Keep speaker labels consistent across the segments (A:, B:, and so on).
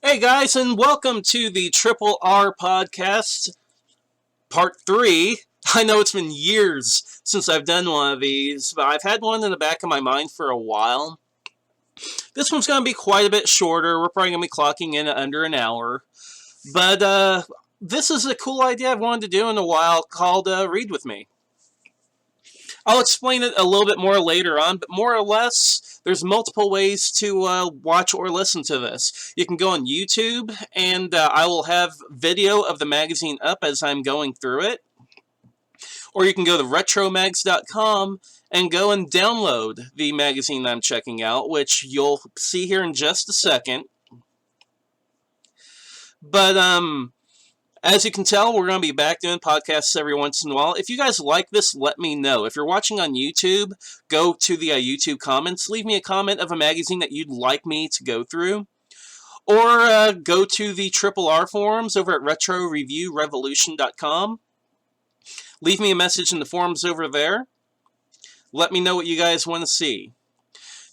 A: Hey guys, and welcome to the Triple R podcast, part 3. I know it's been years since I've done one of these, but I've had one in the back of my mind for a while. This one's going to be quite a bit shorter. We're probably going to be clocking in at under an hour. But this is a cool idea I've wanted to do in a while called Read With Me. I'll explain it a little bit more later on, but more or less, there's multiple ways to watch or listen to this. You can go on YouTube, and I will have video of the magazine up as I'm going through it. Or you can go to retromags.com and go and download the magazine I'm checking out, which you'll see here in just a second. But, as you can tell, we're going to be back doing podcasts every once in a while. If you guys like this, let me know. If you're watching on YouTube, go to the YouTube comments. Leave me a comment of a magazine that you'd like me to go through. Or go to the Triple R forums over at retroreviewrevolution.com. Leave me a message in the forums over there. Let me know what you guys want to see.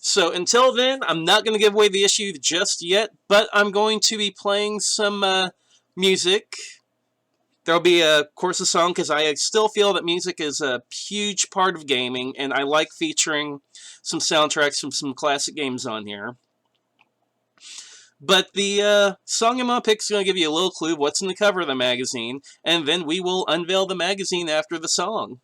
A: So until then, I'm not going to give away the issue just yet, but I'm going to be playing some music. There'll be, of course, a song, because I still feel that music is a huge part of gaming, and I like featuring some soundtracks from some classic games on here. But the song I'm going to pick is going to give you a little clue of what's in the cover of the magazine, and then we will unveil the magazine after the song.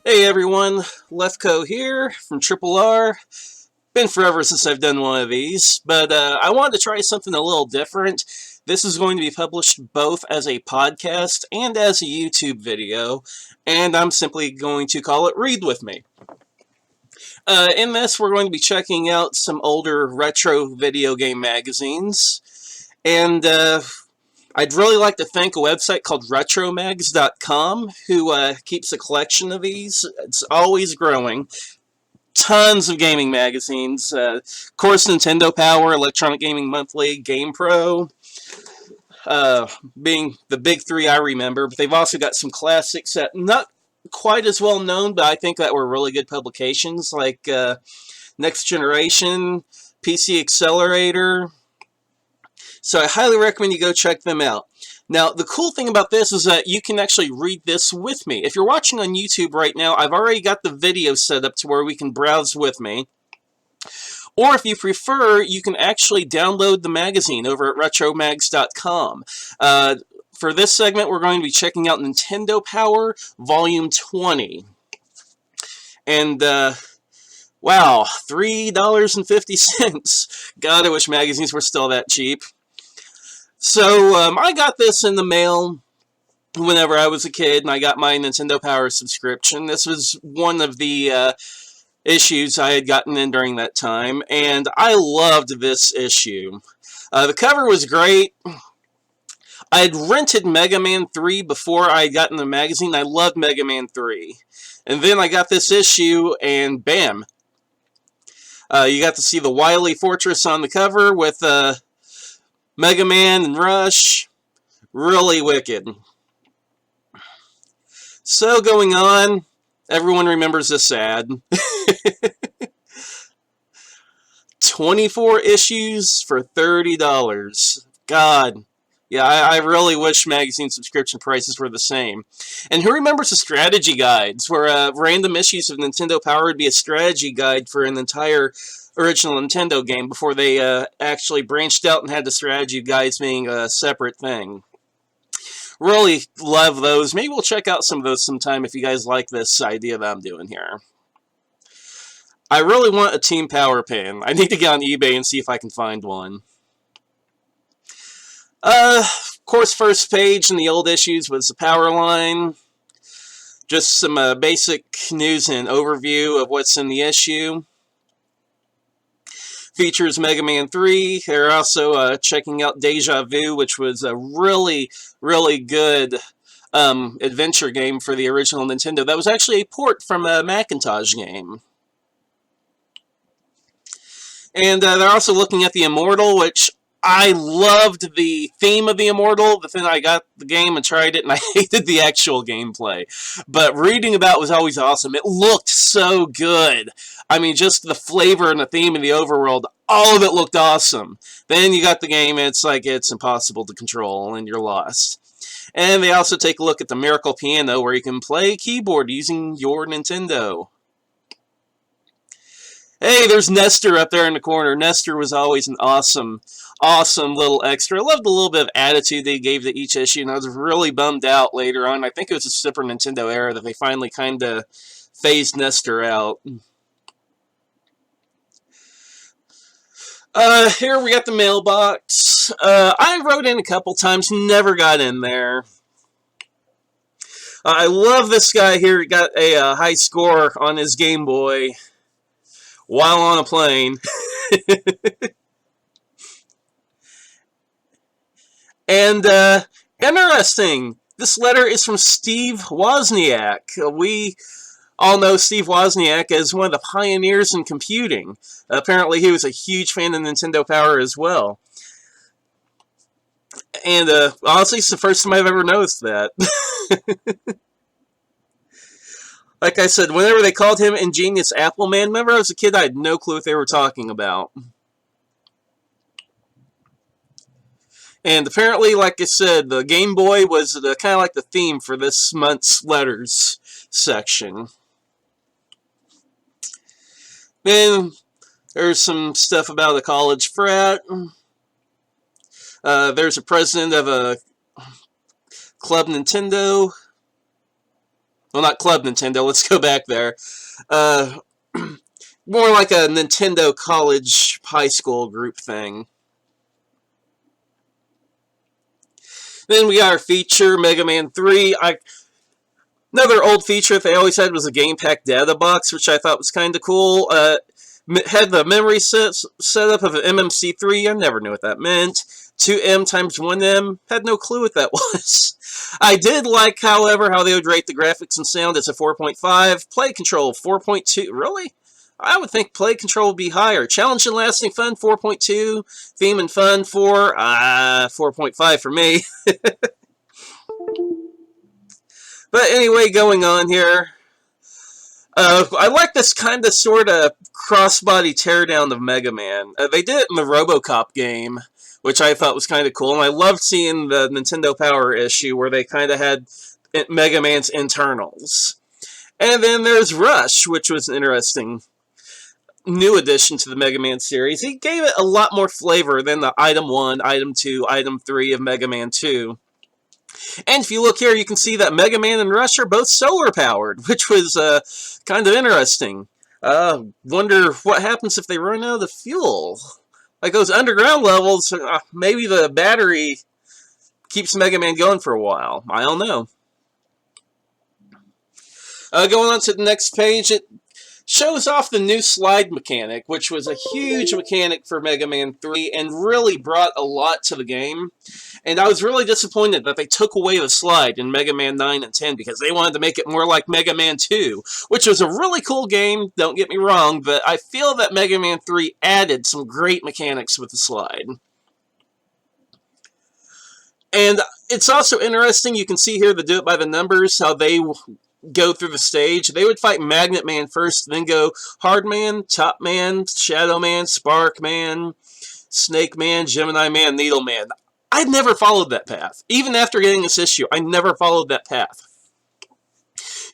A: Hey everyone, Lefko here from Triple R. Been forever since I've done one of these, but I wanted to try something a little different. This is going to be published both as a podcast and as a YouTube video, and I'm simply going to call it Read With Me. In this, we're going to be checking out some older retro video game magazines, And I'd really like to thank a website called retromags.com who keeps a collection of these. It's always growing. Tons of gaming magazines. Of course, Nintendo Power, Electronic Gaming Monthly, GamePro, being the big three I remember. But they've also got some classics that not quite as well known, but I think that were really good publications, like Next Generation, PC Accelerator. So I highly recommend you go check them out. Now, the cool thing about this is that you can actually read this with me. If you're watching on YouTube right now, I've already got the video set up to where we can browse with me. Or if you prefer, you can actually download the magazine over at retromags.com. For this segment, we're going to be checking out Nintendo Power Volume 20. And, wow, $3.50. God, I wish magazines were still that cheap. So, I got this in the mail whenever I was a kid, and I got my Nintendo Power subscription. This was one of the issues I had gotten in during that time, and I loved this issue. The cover was great. I had rented Mega Man 3 before I had gotten the magazine. I loved Mega Man 3. And then I got this issue, and bam. You got to see the Wily Fortress on the cover with Mega Man and Rush. Really wicked. So going on, everyone remembers this ad. 24 issues for $30. God. Yeah, I really wish magazine subscription prices were the same. And who remembers the strategy guides, where random issues of Nintendo Power would be a strategy guide for an entire original Nintendo game before they actually branched out and had the strategy guides being a separate thing. Really love those. Maybe we'll check out some of those sometime if you guys like this idea that I'm doing here. I really want a Team Power pin. I need to get on eBay and see if I can find one. Of course, first page in the old issues was the power line. Just some basic news and overview of what's in the issue. Features Mega Man 3. They're also checking out Deja Vu, which was a really, really good adventure game for the original Nintendo. That was actually a port from a Macintosh game. And they're also looking at the Immortal, which I loved the theme of the Immortal, but then I got the game and tried it, and I hated the actual gameplay. But reading about it was always awesome. It looked so good. I mean, just the flavor and the theme of the overworld, all of it looked awesome. Then you got the game, and it's like it's impossible to control, and you're lost. And they also take a look at the Miracle Piano, where you can play keyboard using your Nintendo. Hey, there's Nestor up there in the corner. Nestor was always an awesome little extra. I loved the little bit of attitude they gave to each issue, and I was really bummed out later on. I think it was the Super Nintendo era that they finally kind of phased Nestor out. Here we got the mailbox. I wrote in a couple times, never got in there. I love this guy here. He got a high score on his Game Boy while on a plane. And, interesting, this letter is from Steve Wozniak. We all know Steve Wozniak as one of the pioneers in computing. Apparently he was a huge fan of Nintendo Power as well. And, honestly, it's the first time I've ever noticed that. Like I said, whenever they called him Ingenious Apple Man, remember I was a kid, I had no clue what they were talking about. And apparently, like I said, the Game Boy was kind of like the theme for this month's letters section. Then there's some stuff about a college frat. There's a president of a Club Nintendo. Well, not Club Nintendo, let's go back there. More like a Nintendo college high school group thing. Then we got our feature, Mega Man 3. Another old feature that they always had was a Game Pack data box, which I thought was kind of cool. Had the memory setup of an MMC3. I never knew what that meant. 2M times 1M, had no clue what that was. I did like, however, how they would rate the graphics and sound as a 4.5. Play control, 4.2. Really? I would think play control would be higher. Challenge and lasting fun, 4.2. Theme and fun, 4.5 for me. But anyway, going on here. I like this kind of sort of crossbody teardown of Mega Man. They did it in the RoboCop game, which I thought was kind of cool. And I loved seeing the Nintendo Power issue where they kind of had Mega Man's internals. And then there's Rush, which was an interesting new addition to the Mega Man series. He gave it a lot more flavor than the Item 1, Item 2, Item 3 of Mega Man 2. And if you look here, you can see that Mega Man and Rush are both solar-powered, which was kind of interesting. Wonder what happens if they run out of fuel. Like those underground levels, maybe the battery keeps Mega Man going for a while. I don't know. Going on to the next page, it shows off the new slide mechanic, which was a huge mechanic for Mega Man 3 and really brought a lot to the game. And I was really disappointed that they took away the slide in Mega Man 9 and 10 because they wanted to make it more like Mega Man 2, which was a really cool game, don't get me wrong, but I feel that Mega Man 3 added some great mechanics with the slide. And it's also interesting, you can see here the Do It By the Numbers, how they go through the stage. They would fight Magnet Man first, then go Hard Man, Top Man, Shadow Man, Spark Man, Snake Man, Gemini Man, Needle Man. I never followed that path. Even after getting this issue, I never followed that path.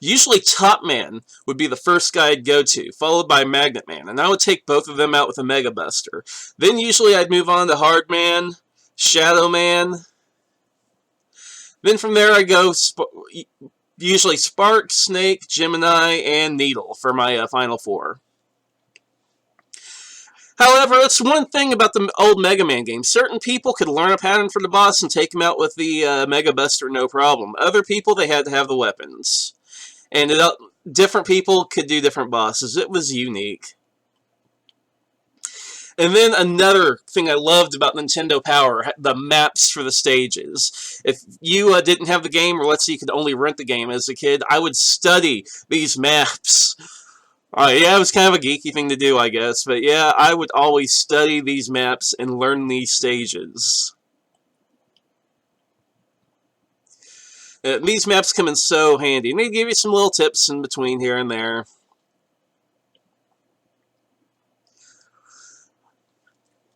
A: Usually Top Man would be the first guy I'd go to, followed by Magnet Man, and I would take both of them out with a Mega Buster. Then usually I'd move on to Hard Man, Shadow Man. Then from there I go usually Spark, Snake, Gemini, and Needle for my final four. However, that's one thing about the old Mega Man games. Certain people could learn a pattern for the boss and take him out with the Mega Buster no problem. Other people, they had to have the weapons. And different people could do different bosses. It was unique. And then another thing I loved about Nintendo Power, the maps for the stages. If you didn't have the game, or let's say you could only rent the game as a kid, I would study these maps. Yeah, it was kind of a geeky thing to do, I guess. But yeah, I would always study these maps and learn these stages. These maps come in so handy. And they give you some little tips in between here and there.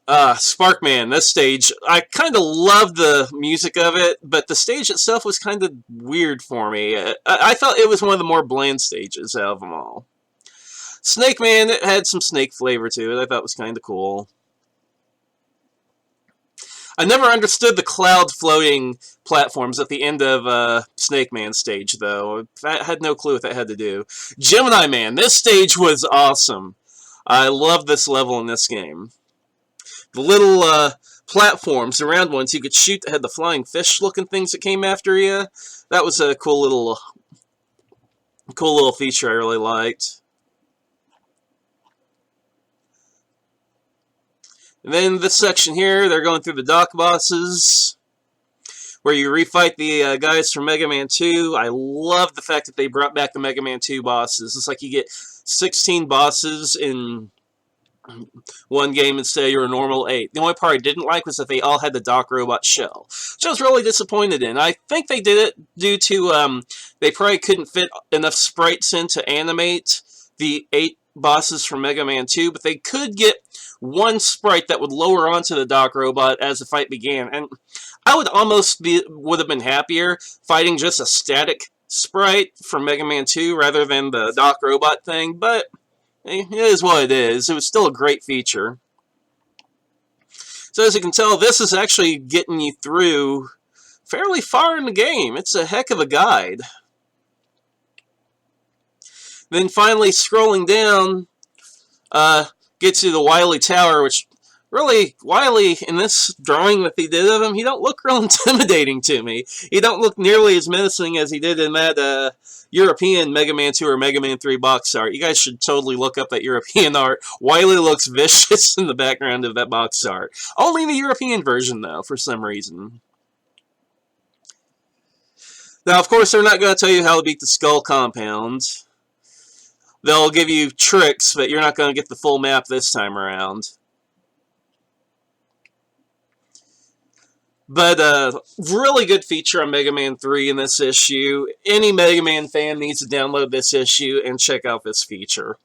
A: Sparkman, this stage, I kind of loved the music of it, but the stage itself was kind of weird for me. I thought it was one of the more bland stages out of them all. Snake Man, it had some snake flavor to it. I thought it was kind of cool. I never understood the cloud floating platforms at the end of Snake Man stage, though. I had no clue what that had to do. Gemini Man, this stage was awesome. I love this level in this game. The little platforms, the round ones you could shoot that had the flying fish-looking things that came after you. That was a cool little feature I really liked. And then this section here, they're going through the dock bosses, where you refight the guys from Mega Man 2. I love the fact that they brought back the Mega Man 2 bosses. It's like you get 16 bosses in one game instead of your normal 8. The only part I didn't like was that they all had the Doc Robot shell, which I was really disappointed in. I think they did it due to they probably couldn't fit enough sprites in to animate the 8 bosses from Mega Man 2, but they could get one sprite that would lower onto the Doc Robot as the fight began, and I would almost would have been happier fighting just a static sprite from Mega Man 2 rather than the Doc Robot thing, but it is what it is. It was still a great feature. So as you can tell, this is actually getting you through fairly far in the game. It's a heck of a guide. Then finally, scrolling down, gets you the Wily Tower, which really, Wily, in this drawing that they did of him, he don't look real intimidating to me. He don't look nearly as menacing as he did in that European Mega Man 2 or Mega Man 3 box art, you guys should totally look up that European art. Wily looks vicious in the background of that box art. Only in the European version, though, for some reason. Now, of course, they're not going to tell you how to beat the Skull Compound. They'll give you tricks, but you're not going to get the full map this time around. But really good feature on Mega Man 3 in this issue. Any Mega Man fan needs to download this issue and check out this feature.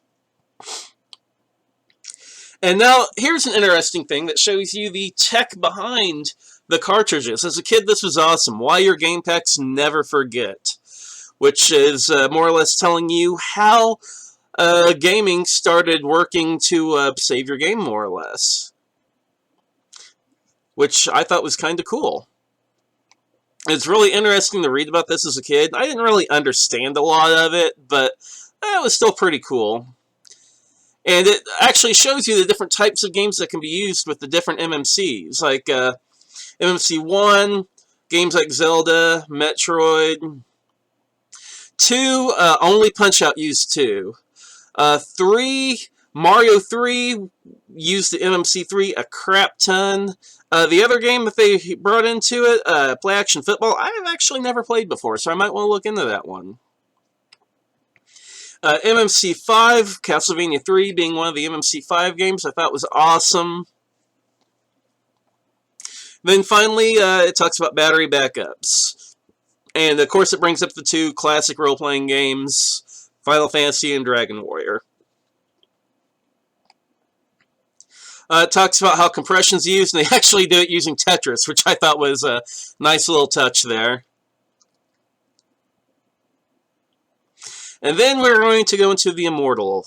A: And now, here's an interesting thing that shows you the tech behind the cartridges. As a kid, this was awesome. Why your game packs never forget. Which is more or less telling you how gaming started working to save your game, more or less. Which I thought was kind of cool. It's really interesting to read about this as a kid. I didn't really understand a lot of it, but it was still pretty cool. And it actually shows you the different types of games that can be used with the different MMCs. Like MMC 1, games like Zelda, Metroid. 2, only Punch-Out used 2. 3, Mario 3 used the MMC3 a crap ton. The other game that they brought into it, Play Action Football, I've actually never played before, so I might want to look into that one. MMC5, Castlevania 3 being one of the MMC5 games I thought was awesome. Then finally, it talks about battery backups. And of course it brings up the 2 classic role-playing games, Final Fantasy and Dragon Warrior. It talks about how compression's used, and they actually do it using Tetris, which I thought was a nice little touch there. And then we're going to go into The Immortal.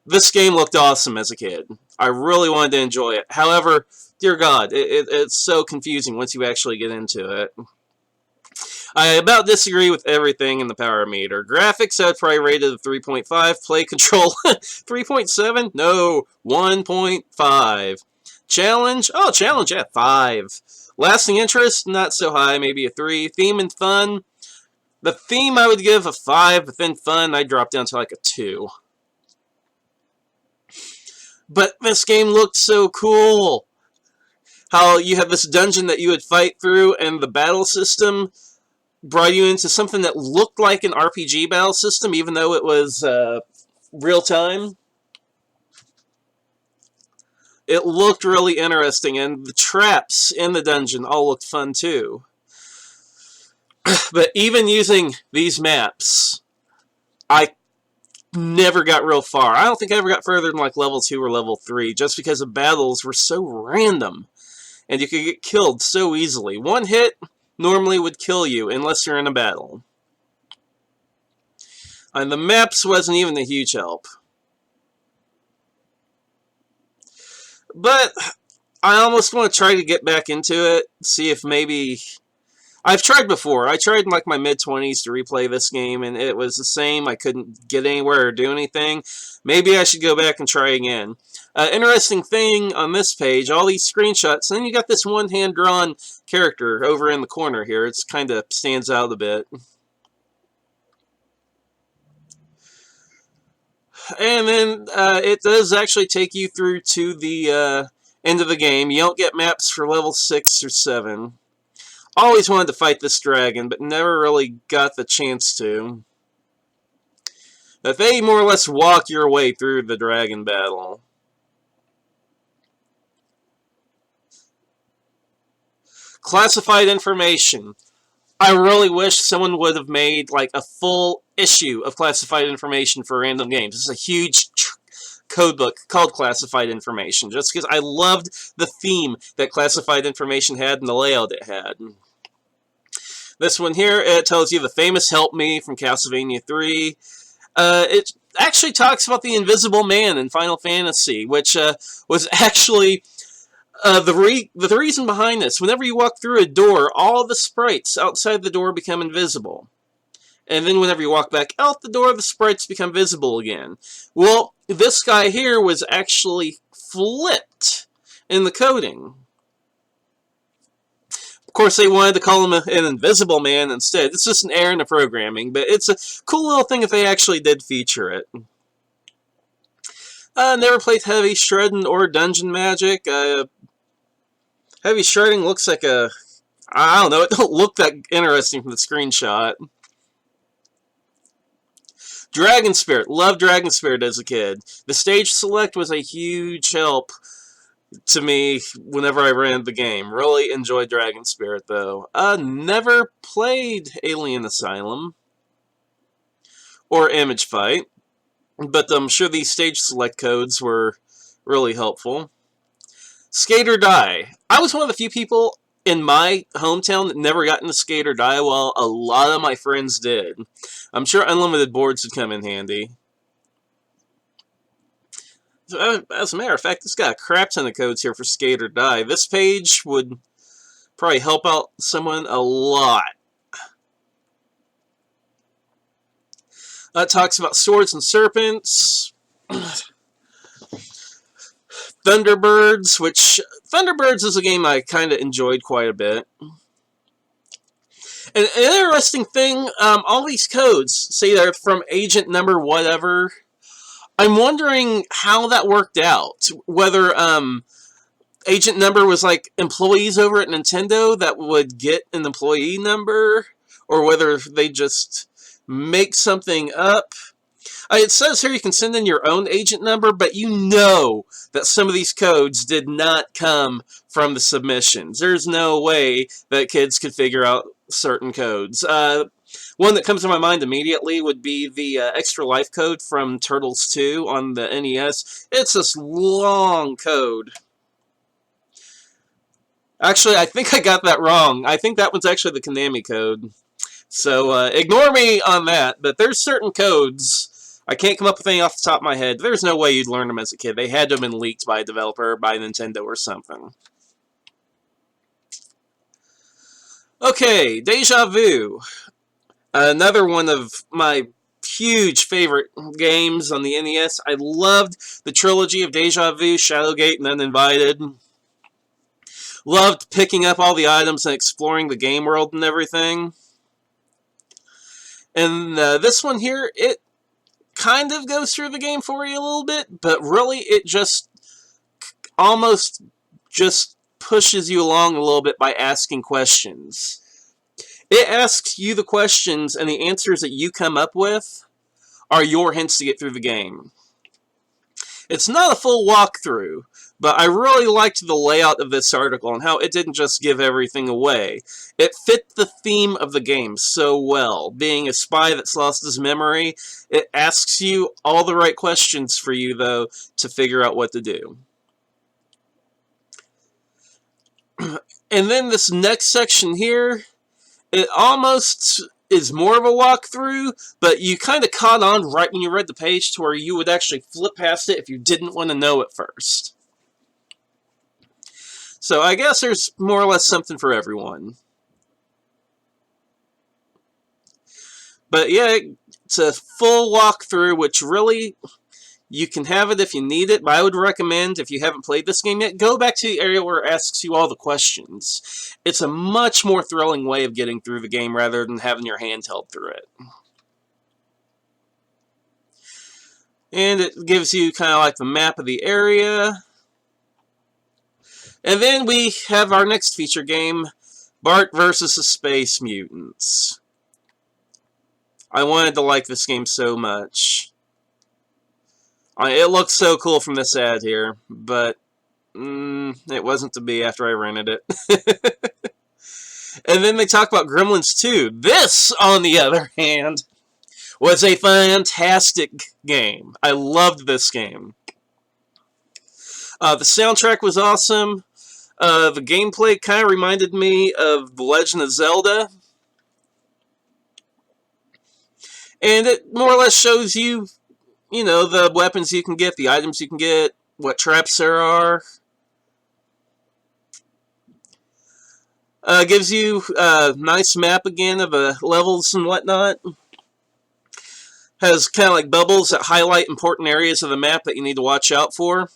A: This game looked awesome as a kid. I really wanted to enjoy it. However, dear God, it's so confusing once you actually get into it. I about disagree with everything in the power meter. Graphics, I'd probably rate it a 3.5. Play control, 3.7? No, 1.5. Challenge? Oh, challenge, yeah, 5. Lasting interest, not so high, maybe a 3. Theme and fun? The theme I would give a 5, but then fun I'd drop down to like a 2. But this game looked so cool. How you have this dungeon that you would fight through, and the battle system brought you into something that looked like an RPG battle system, even though it was real-time. It looked really interesting, and the traps in the dungeon all looked fun too. But even using these maps, I never got real far. I don't think I ever got further than like level 2 or level 3, just because the battles were so random, and you could get killed so easily. One hit normally would kill you unless you're in a battle. And the maps wasn't even a huge help. But I almost want to try to get back into it, see if maybe... I've tried before. I tried in like my mid-20s to replay this game, and it was the same. I couldn't get anywhere or do anything. Maybe I should go back and try again. Interesting thing on this page, all these screenshots, and then you got this one hand-drawn character over in the corner here. It kind of stands out a bit. And then it does actually take you through to the end of the game. You don't get maps for level 6 or 7. Always wanted to fight this dragon, but never really got the chance to. But they more or less walk your way through the dragon battle. Classified information. I really wish someone would have made like a full issue of classified information for random games. This is a huge codebook called Classified Information, just because I loved the theme that Classified Information had and the layout it had. This one here, it tells you the famous Help Me from Castlevania 3. It actually talks about the Invisible Man in Final Fantasy, which was actually the reason behind this. Whenever you walk through a door, all the sprites outside the door become invisible. And then whenever you walk back out the door, the sprites become visible again. Well, this guy here was actually flipped in the coding. Of course, they wanted to call him an Invisible Man instead. It's just an error in the programming, but it's a cool little thing if they actually did feature it. Never played Heavy Shredding or Dungeon Magic. Heavy Shredding looks like a... I don't know, it don't look that interesting from the screenshot. Dragon Spirit. Loved Dragon Spirit as a kid. The stage select was a huge help to me whenever I ran the game. Really enjoyed Dragon Spirit, though. Never played Alien Asylum or Image Fight, but I'm sure these stage select codes were really helpful. Skate or Die. I was one of the few people in my hometown that never got into Skate or Die, while a lot of my friends did. I'm sure unlimited boards would come in handy. As a matter of fact, it's got a crap ton of codes here for Skate or Die. This page would probably help out someone a lot. It talks about Swords and Serpents. Thunderbirds, which... Thunderbirds is a game I kind of enjoyed quite a bit. An interesting thing, all these codes say they're from agent number whatever. I'm wondering how that worked out. Whether agent number was like employees over at Nintendo that would get an employee number, or whether they just make something up. It says here you can send in your own agent number, but you know that some of these codes did not come from the submissions. There's no way that kids could figure out certain codes. One that comes to my mind immediately would be the Extra Life code from Turtles 2 on the NES. It's this long code. Actually, I think I got that wrong. I think that one's actually the Konami code. So, ignore me on that, but there's certain codes... I can't come up with any off the top of my head. There's no way you'd learn them as a kid. They had to have been leaked by a developer, by Nintendo or something. Okay, Deja Vu. Another one of my huge favorite games on the NES. I loved the trilogy of Deja Vu, Shadowgate, and Uninvited. Loved picking up all the items and exploring the game world and everything. And this one here, it kind of goes through the game for you a little bit, but really it just almost just pushes you along a little bit by asking questions. It asks you the questions, and the answers that you come up with are your hints to get through the game. It's not a full walkthrough, but I really liked the layout of this article and how it didn't just give everything away. It fit the theme of the game so well. Being a spy that's lost his memory, it asks you all the right questions for you, though, to figure out what to do. And then this next section here, it almost is more of a walkthrough, but you kind of caught on right when you read the page to where you would actually flip past it if you didn't want to know it first. So I guess there's more or less something for everyone. But yeah, it's a full walkthrough, which really, you can have it if you need it, but I would recommend, if you haven't played this game yet, go back to the area where it asks you all the questions. It's a much more thrilling way of getting through the game rather than having your hand held through it. And it gives you kind of like the map of the area. And then we have our next feature game, Bart vs. the Space Mutants. I wanted to like this game so much. It looks so cool from this ad here, but it wasn't to be after I rented it. And then they talk about Gremlins 2. This, on the other hand, was a fantastic game. I loved this game. The soundtrack was awesome. The gameplay kind of reminded me of The Legend of Zelda. And it more or less shows you, you know, the weapons you can get, the items you can get, what traps there are. Gives you a nice map again of levels and whatnot. Has kind of like bubbles that highlight important areas of the map that you need to watch out for.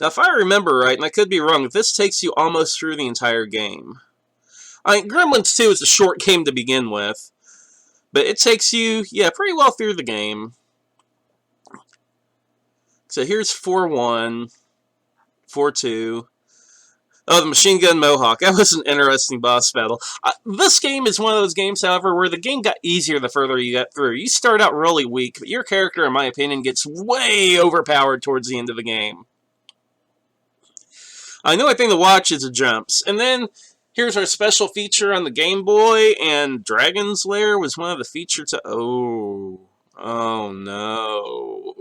A: Now, if I remember right, and I could be wrong, this takes you almost through the entire game. Gremlins 2 is a short game to begin with, but it takes you, yeah, pretty well through the game. So here's 4-1, 4-2. Oh, the Machine Gun Mohawk. That was an interesting boss battle. This game is one of those games, however, where the game got easier the further you got through. You start out really weak, but your character, in my opinion, gets way overpowered towards the end of the game. The only thing to watch is the jumps. And then, here's our special feature on the Game Boy, and Dragon's Lair was one of the features to... Oh no.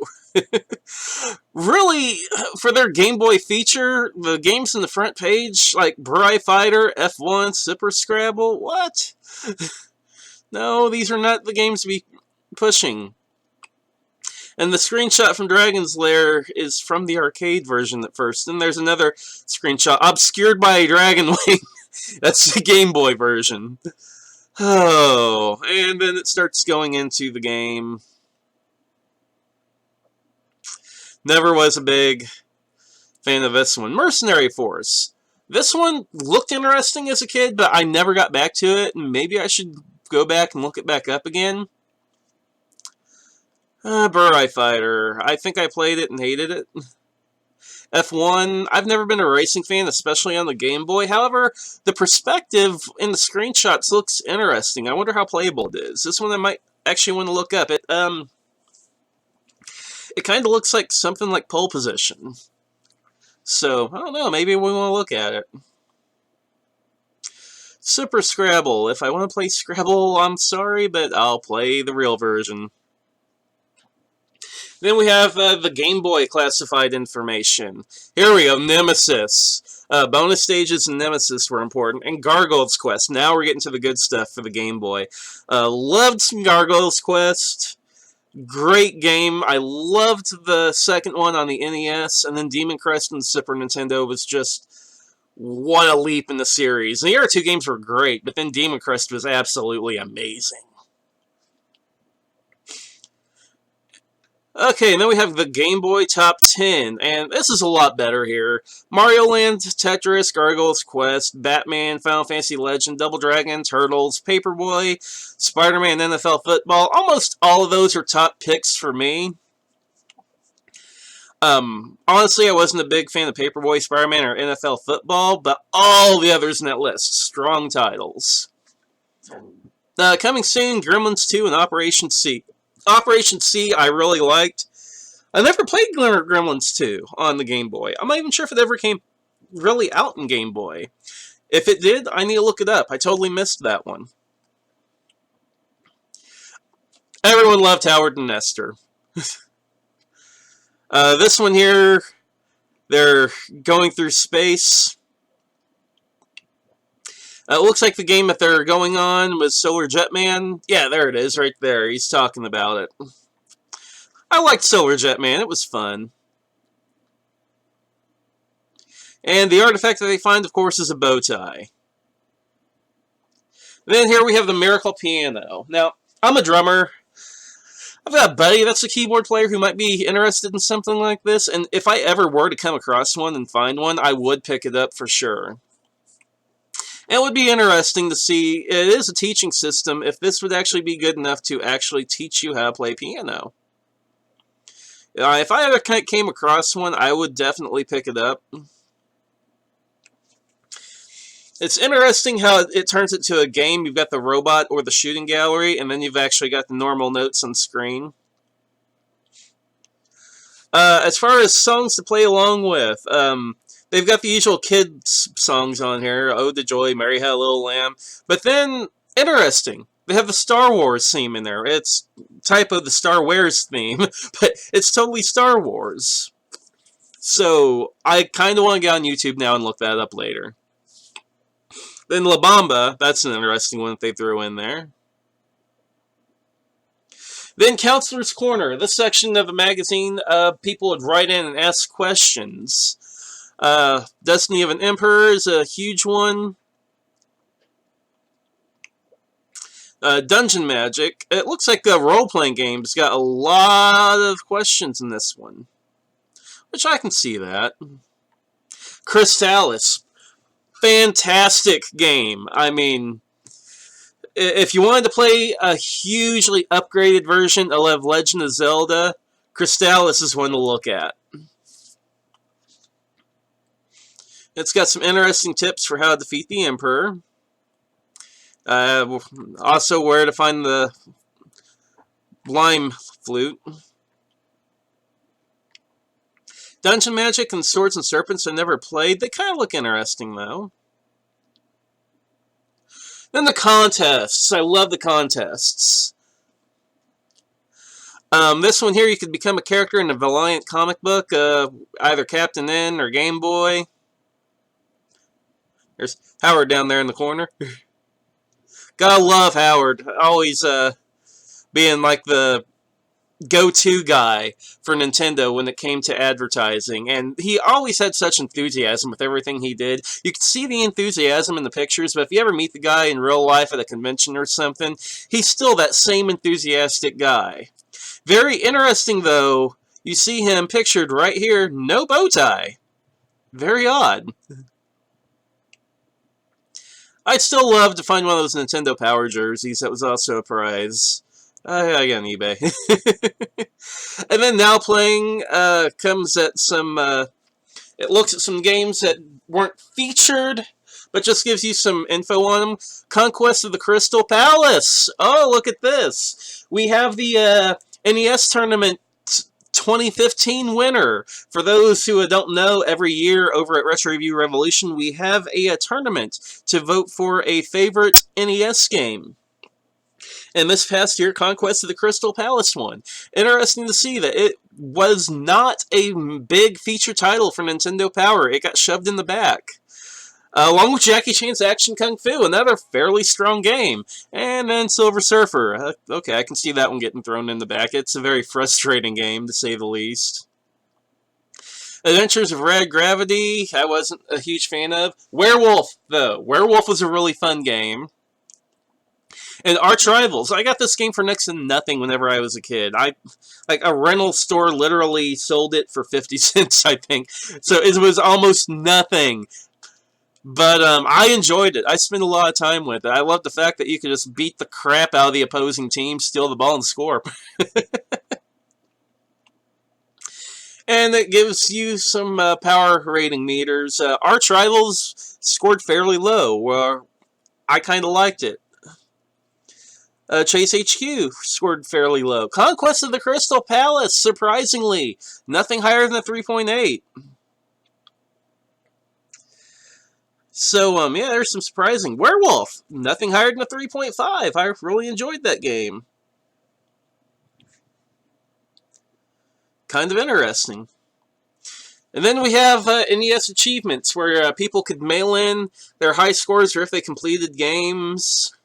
A: Really, for their Game Boy feature, the games in the front page, like Burai Fighter, F1, Super Scrabble, what? No, these are not the games to be pushing. And the screenshot from Dragon's Lair is from the arcade version at first. Then there's another screenshot, obscured by a dragon wing. That's the Game Boy version. Oh, and then it starts going into the game. Never was a big fan of this one. Mercenary Force. This one looked interesting as a kid, but I never got back to it, and maybe I should go back and look it back up again. Burai Fighter. I think I played it and hated it. F1. I've never been a racing fan, especially on the Game Boy. However, the perspective in the screenshots looks interesting. I wonder how playable it is. This one I might actually want to look up. It kind of looks like something like Pole Position. So, I don't know, maybe we want to look at it. Super Scrabble. If I want to play Scrabble, I'm sorry, but I'll play the real version. Then we have the Game Boy classified information. Here we go, Nemesis. Bonus stages and Nemesis were important. And Gargoyle's Quest. Now we're getting to the good stuff for the Game Boy. Loved some Gargoyle's Quest. Great game. I loved the second one on the NES, and then Demon Crest on the Super Nintendo was just what a leap in the series. And the other two games were great, but then Demon Crest was absolutely amazing. Okay, and then we have the Game Boy Top 10, and this is a lot better here. Mario Land, Tetris, Gargoyle's Quest, Batman, Final Fantasy Legend, Double Dragon, Turtles, Paperboy, Spider-Man, NFL Football. Almost all of those are top picks for me. Honestly, I wasn't a big fan of Paperboy, Spider-Man, or NFL Football, but all the others in that list, strong titles. Coming soon, Gremlins 2 and Operation C. Operation C I really liked. I never played Gremlins 2 on the Game Boy. I'm not even sure if it ever came really out in Game Boy. If it did, I need to look it up. I totally missed that one. Everyone loved Howard and Nestor. This one here, they're going through space. It looks like the game that they're going on was Solar Jetman. Yeah, there it is, right there. He's talking about it. I liked Solar Jetman. It was fun. And the artifact that they find, of course, is a bow tie. Then here we have the Miracle Piano. Now, I'm a drummer. I've got a buddy that's a keyboard player who might be interested in something like this. And if I ever were to come across one and find one, I would pick it up for sure. It would be interesting to see, it is a teaching system, if this would actually be good enough to actually teach you how to play piano. If I ever came across one, I would definitely pick it up. It's interesting how it turns it to a game. You've got the robot or the shooting gallery, and then you've actually got the normal notes on screen. As far as songs to play along with, they've got the usual kids songs on here, Ode to Joy, Mary Had a Little Lamb. But then, interesting, they have the Star Wars theme in there. It's type of the Star Wars theme, but it's totally Star Wars. So, I kind of want to get on YouTube now and look that up later. Then La Bamba, that's an interesting one that they threw in there. Then Counselor's Corner. This section of the magazine, people would write in and ask questions. Destiny of an Emperor is a huge one. Dungeon Magic. It looks like a role-playing game's got a lot of questions in this one. which I can see that. Crystallis, fantastic game. I mean, if you wanted to play a hugely upgraded version of Legend of Zelda, Crystallis is one to look at. It's got some interesting tips for how to defeat the Emperor. Also, where to find the Lime Flute. Dungeon Magic and Swords and Serpents I've never played. They kind of look interesting, though. Then the contests. I love the contests. This one here, you could become a character in a Valiant comic book, either Captain N or Game Boy. There's Howard down there in the corner. Gotta love Howard. Always being like the go-to guy for Nintendo when it came to advertising, and he always had such enthusiasm with everything he did. You could see the enthusiasm in the pictures, but if you ever meet the guy in real life at a convention or something, he's still that same enthusiastic guy. Very interesting, though, you see him pictured right here, no bow tie. Very odd. I'd still love to find one of those Nintendo Power jerseys. That was also a prize. I got on eBay. And then Now Playing comes at some... it looks at some games that weren't featured, but just gives you some info on them. Conquest of the Crystal Palace! Oh, look at this! We have the NES Tournament 2015 winner. For those who don't know, every year over at Retro Review Revolution, we have a tournament to vote for a favorite NES game. And this past year, Conquest of the Crystal Palace won. Interesting to see that it was not a big feature title for Nintendo Power. It got shoved in the back. Along with Jackie Chan's Action Kung Fu, another fairly strong game. And then Silver Surfer. Okay, I can see that one getting thrown in the back. It's a very frustrating game, to say the least. Adventures of Rad Gravity, I wasn't a huge fan of. Werewolf, though. Werewolf was a really fun game. And Arch Rivals. I got this game for next to nothing whenever I was a kid. Like, a rental store literally sold it for 50 cents, I think. So it was almost nothing. But I enjoyed it. I spent a lot of time with it. I love the fact that you could just beat the crap out of the opposing team, steal the ball, and score. And it gives you some power rating meters. Arch Rivals scored fairly low, where I kind of liked it. Chase HQ scored fairly low. Conquest of the Crystal Palace, surprisingly, nothing higher than a 3.8. So, yeah, there's some surprising. Werewolf, nothing higher than a 3.5. I really enjoyed that game. Kind of interesting. And then we have NES achievements, where people could mail in their high scores or if they completed games.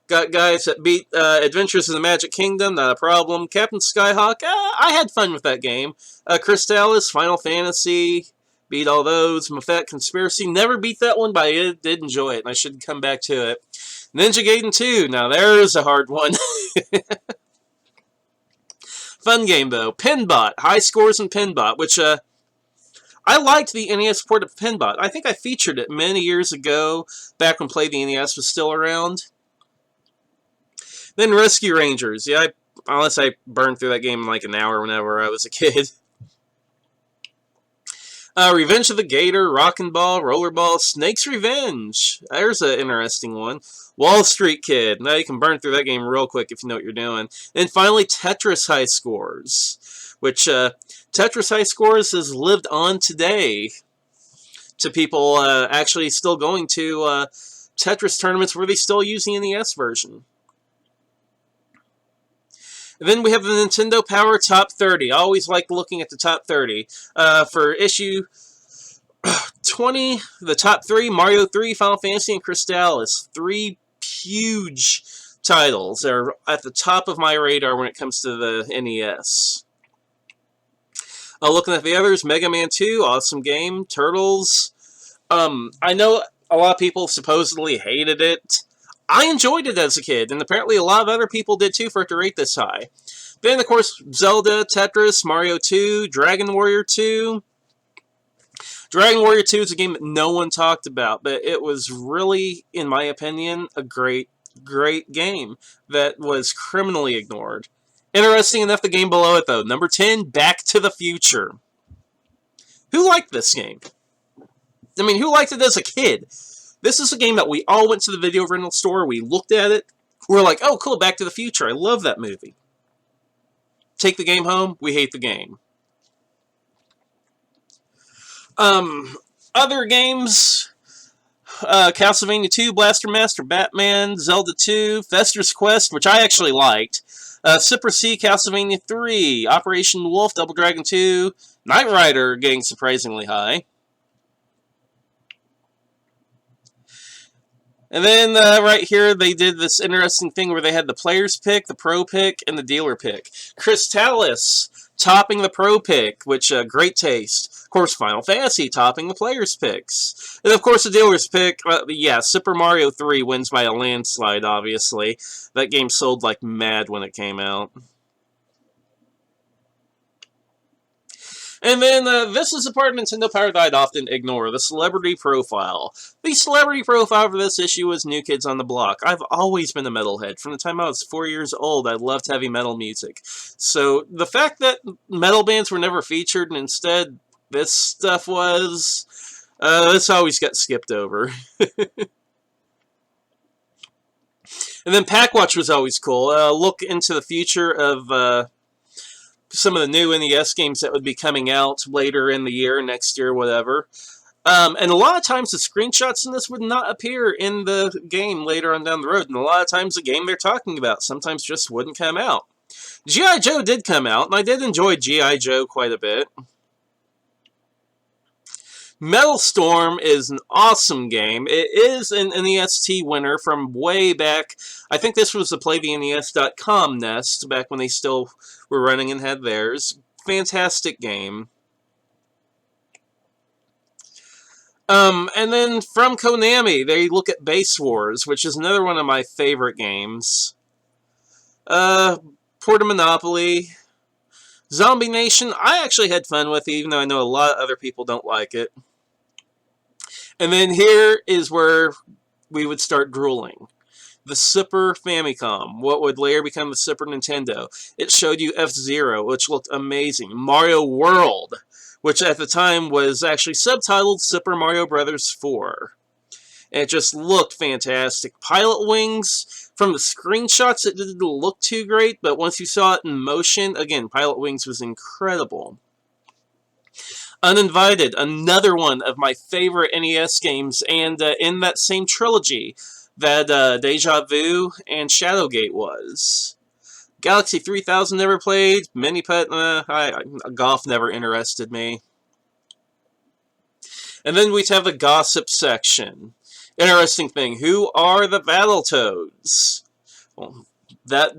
A: Got guys that beat Adventures in the Magic Kingdom, not a problem. Captain Skyhawk, I had fun with that game. Crystallis, Final Fantasy, beat all those. Mafat Conspiracy, never beat that one, but I did enjoy it, and I should come back to it. Ninja Gaiden 2, now there's a hard one. Fun game, though. Pinbot, high scores in Pinbot, which I liked the NES port of Pinbot. I think I featured it many years ago, back when Play the NES was still around. Then Rescue Rangers. Yeah, unless I burned through that game in like an hour whenever I was a kid. Revenge of the Gator, Rockin' Ball, Rollerball, Snake's Revenge. There's an interesting one. Wall Street Kid. Now you can burn through that game real quick if you know what you're doing. And finally, Tetris High Scores, which Tetris High Scores has lived on today to people actually still going to Tetris tournaments where they still use the NES version. And then we have the Nintendo Power Top 30. I always like looking at the top 30. For issue 20, the top 3, Mario 3, Final Fantasy, and Crystallis. 3 huge titles that are at the top of my radar when it comes to the NES. Looking at the others, Mega Man 2, awesome game. Turtles. I know a lot of people supposedly hated it. I enjoyed it as a kid, and apparently a lot of other people did too for it to rate this high. Then, of course, Zelda, Tetris, Mario 2, Dragon Warrior 2. Dragon Warrior 2 is a game that no one talked about, but it was really, in my opinion, a great, great game that was criminally ignored. Interesting enough, the game below it, though. Number 10, Back to the Future. Who liked this game? I mean, who liked it as a kid? This is a game that we all went to the video rental store, we looked at it, we're like, oh, cool, Back to the Future, I love that movie. Take the game home, we hate the game. Other games, Castlevania 2, Blaster Master, Batman, Zelda 2, Fester's Quest, which I actually liked, Super C, Castlevania 3, Operation Wolf, Double Dragon 2, Knight Rider getting surprisingly high. And then right here, they did this interesting thing where they had the player's pick, the pro pick, and the dealer pick. Crystalis topping the pro pick, which great taste. Of course, Final Fantasy topping the player's picks. And of course, the dealer's pick, yeah, Super Mario 3 wins by a landslide, obviously. That game sold like mad when it came out. And then, this is the part of Nintendo Power that I'd often ignore, the celebrity profile. The celebrity profile for this issue was New Kids on the Block. I've always been a metalhead. From the time I was 4 years old, I loved heavy metal music. So, the fact that metal bands were never featured, and instead this stuff was, this always got skipped over. And then Packwatch was always cool. Look into the future of, some of the new NES games that would be coming out later in the year, next year, whatever. And a lot of times the screenshots in this would not appear in the game later on down the road. And a lot of times the game they're talking about sometimes just wouldn't come out. G.I. Joe did come out, and I did enjoy G.I. Joe quite a bit. Metal Storm is an awesome game. It is an NEST winner from way back. I think this was the PlayTheNES.com nest, back when they still were running and had theirs. Fantastic game. And then from Konami, they look at Base Wars, which is another one of my favorite games. Port of Monopoly. Zombie Nation, I actually had fun with, even though I know a lot of other people don't like it. And then here is where we would start drooling. The Super Famicom, what would later become the Super Nintendo. It showed you F-Zero, which looked amazing. Mario World, which at the time was actually subtitled Super Mario Bros. 4. And it just looked fantastic. Pilot Wings, from the screenshots, it didn't look too great, but once you saw it in motion, again, Pilot Wings was incredible. Uninvited, another one of my favorite NES games, and in that same trilogy that Deja Vu and Shadowgate was. Galaxy 3000 never played, Mini-Putt, golf never interested me. And then we'd have the gossip section. Interesting thing, who are the Battletoads? Well, that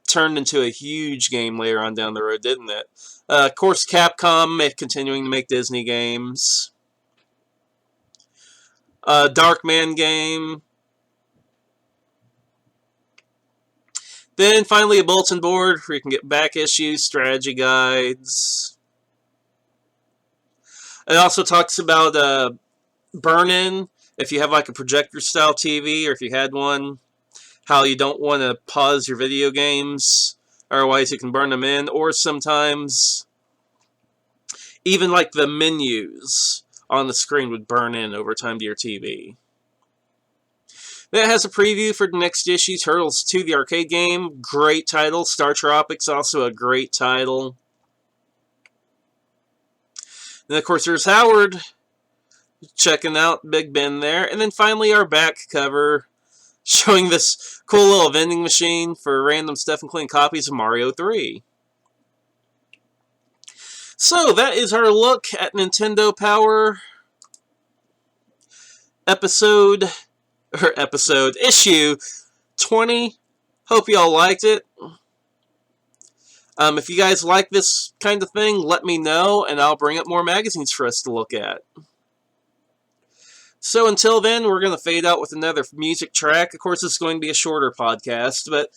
A: turned into a huge game later on down the road, didn't it? Of course, Capcom continuing to make Disney games. Darkman game. Then finally a bulletin board where you can get back issues, strategy guides. It also talks about burn-in, if you have like a projector-style TV, or if you had one, how you don't want to pause your video games. Otherwise, you can burn them in, or sometimes even like the menus on the screen would burn in over time to your TV. Then it has a preview for the next issue, Turtles 2, the arcade game. Great title. Star Tropics, also a great title. Then, of course, there's Howard checking out Big Ben there. And then finally, our back cover showing this cool little vending machine for random stuff, including copies of Mario 3. So, that is our look at Nintendo Power issue 20. Hope y'all liked it. If you guys like this kind of thing, let me know, and I'll bring up more magazines for us to look at. So until then, we're going to fade out with another music track. Of course, it's going to be a shorter podcast, but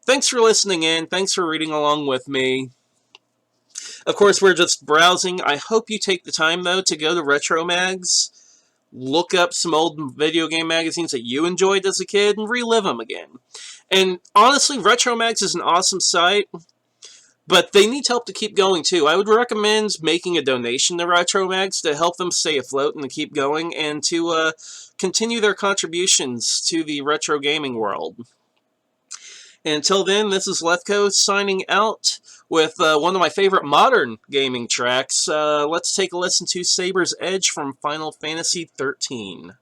A: Thanks for listening in. Thanks for reading along with me. Of course, we're just browsing. I hope you take the time, though, to go to Retro Mags, look up some old video game magazines that you enjoyed as a kid, and relive them again. And honestly, Retro Mags is an awesome site, but they need help to keep going, too. I would recommend making a donation to Retro Mags to help them stay afloat and to keep going, and to continue their contributions to the retro gaming world. And until then, this is Lethco signing out with one of my favorite modern gaming tracks. Let's take a listen to Saber's Edge from Final Fantasy XIII.